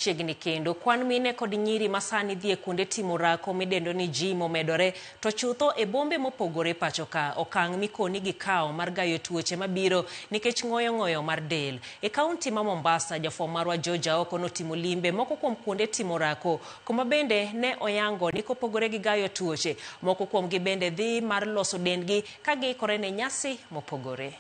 machiegni kendo. Kwan mine kod nyiri masani dhie kuonde timo orako midendo ni gym omedore to chutho e bombe mopogore pacho ka. Okang' mikoni gi kao mar gayo tuoche mabiro nikech ng'oyo mar del. E kaunti ma Mombasa, jafwambo marwa George Aoko notimo limbe moko kuom kuonde timo orako kuma bende ne oyango ni kopogore gi gayo tuoche, moko kuom gi bende dhi mar loso dendgi ka giikore ne nyasi mopogore.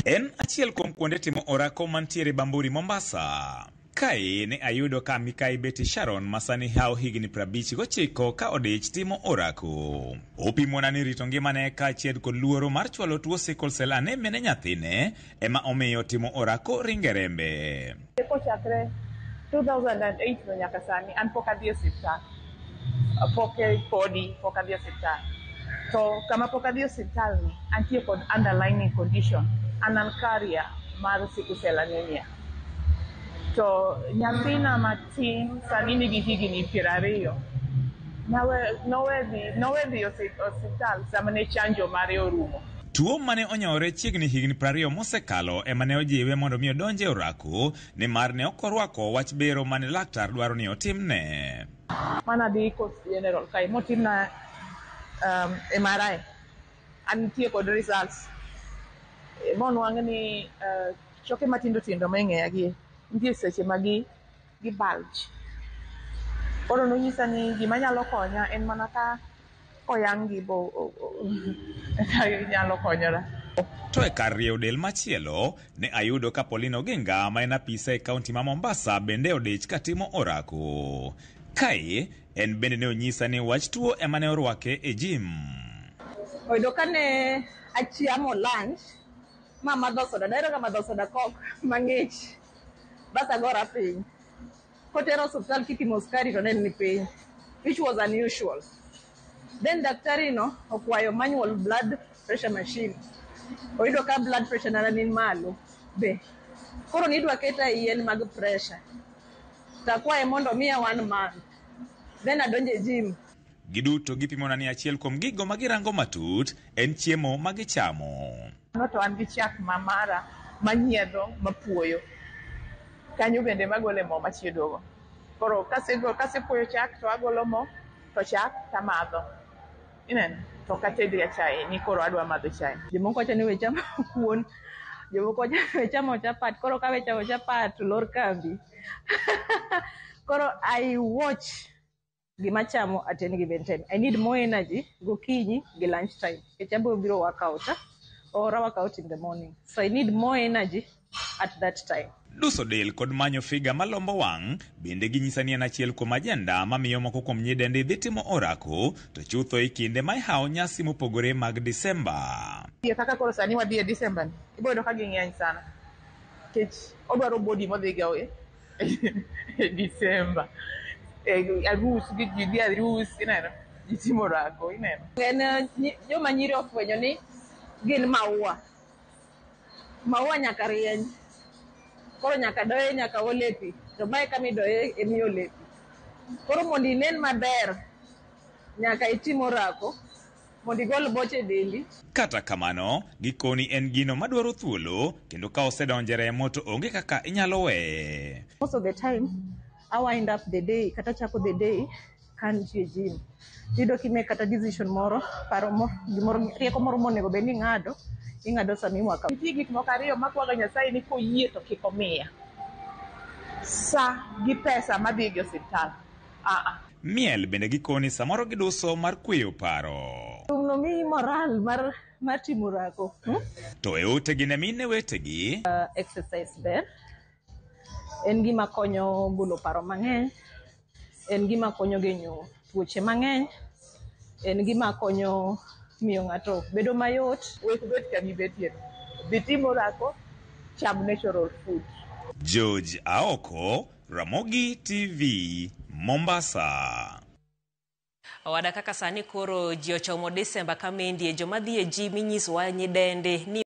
En achiel kuom kuonde timo orako mantiere Bamburi, Mombasa. Kae ne ayudo ka Mikai Betty Sharon masani hao higni 59 ka odich timo orako. Opimona ni rito ngimane ka chied kod luoro mar chwalo tuo sickle cell anemia ne nyathine ema omiyo timo orako ringerembe. Kochakre 2008 no nyaka sani an pok adhi osiptal. Pok adhi osiptal. To kama pok adhi osiptal ni antie kod underlying condition. An carrier mar sickle cell anemia. To nyathina matin sani nigi higni 20. Nowe dhi osiptal sama ne chanjo mare orumo. Tuo mane onyore chiegni higni 20 mosekalo ema ne ojiwe mondo mi odonje orako ni mar ne okorwako wach bero mane laktar dwaro ni otimne. Mana dhi Coast General kai motimna MRI. Antie kod results. Monwang' ni choke matindo meng'eya gi nitie seche magi bulge. Koro nonyisa ni gima nyalo konya en mana ka oyang' gi nyalo konyora. To e kar rieyo del machielo ne ayudo ka Pauline Oginga ma en apisa e kaunti ma Mombasa bende odich katimo orako. Kae en bende ne onyisa ni wach tuo ema ne orwake e gym. Oyudo ka ne achiamo lunch mama dosoda daero kama dosoda kok mang'ich basa gora piny kotero hospital kipimo skari to nen ni piny, which was unusual. Then daktari no okwayo manual blood pressure machine. Oyudo ka blood pressure na ni malo be koro nidwa keta yien mag pressure takwaye mondo miya 1 month then adonje gym. Giduto gipimona ni achiel kuom gigo magirango matut en chiemo magichamo. To an gi chak mamara manyiedho mapuoyo. Kanyo bende magole mo machiedogo. Koro kasepuoyo chak to agolo mo to chak tamadho. Ineno to katedi chai ni koro adwa madho chai. Jomoko wacho ni we chamo kuon, jomoko wacho we chamo chapat, koro ka we chamo chapat lor kambi. Koro I watch gima chamo at any given time. I need more energy gokinyi gi lunch time. Kechabo biro workout or workout in the morning. So I need more energy at that time. Duso del kod manyo figa malombo wang bende ginyisa ni en achiel kuom ajenda mamiyo moko kuom nyidendi dhi timo orako to chutho e kinde ma ihao nyasi mopogore mag Disemba. Kaka koro sani wadhi e Disemba ni ibodo ka ging'eny sana. Kech odwaro body modhi gawe e Disemba. Arus gi arus ineno gitimo orako ineno. En joma nyiri ofwenyo ni gin maua nyaka rieny. Koro nyaka doye nyaka olepi. To mae kami doye emi olepi. Koro mondo inen maber nyaka itimo orako mondo igol boche dendi. Kata kamano gikoni en gino madwaro thuolo kendo ka osedonje remo to onge kaka inyalo we. Most of the time I wind up the day kata chako the day kan tie gym. Dido kime kata decision moro paro mo gimoro rieko moro monego beni ing'ado sami mwaka. Nitie gik moko ariyo makwaga Nyasaye ni koyie to kik omiya. Sa gi pesa madhi gi osiptal. Miel bende gikoni samoro giduso mar kweyo paro. No mi moral mar timo orako. To e utegi ne mine wetegi. Exercise ber. En gima konyo golo paro mang'eny. En gima konyo genyo tuoche mang'eny. En gima konyo miyo ng'ato bedo mayot. Wek bet kami betie. Bitimo orako, cham natural food. George Aoko, Ramogi TV, Mombasa. Owada kaka sani koro ji ochomo Disemba kamendie joma dhi e gym inyiso wa nyidende ni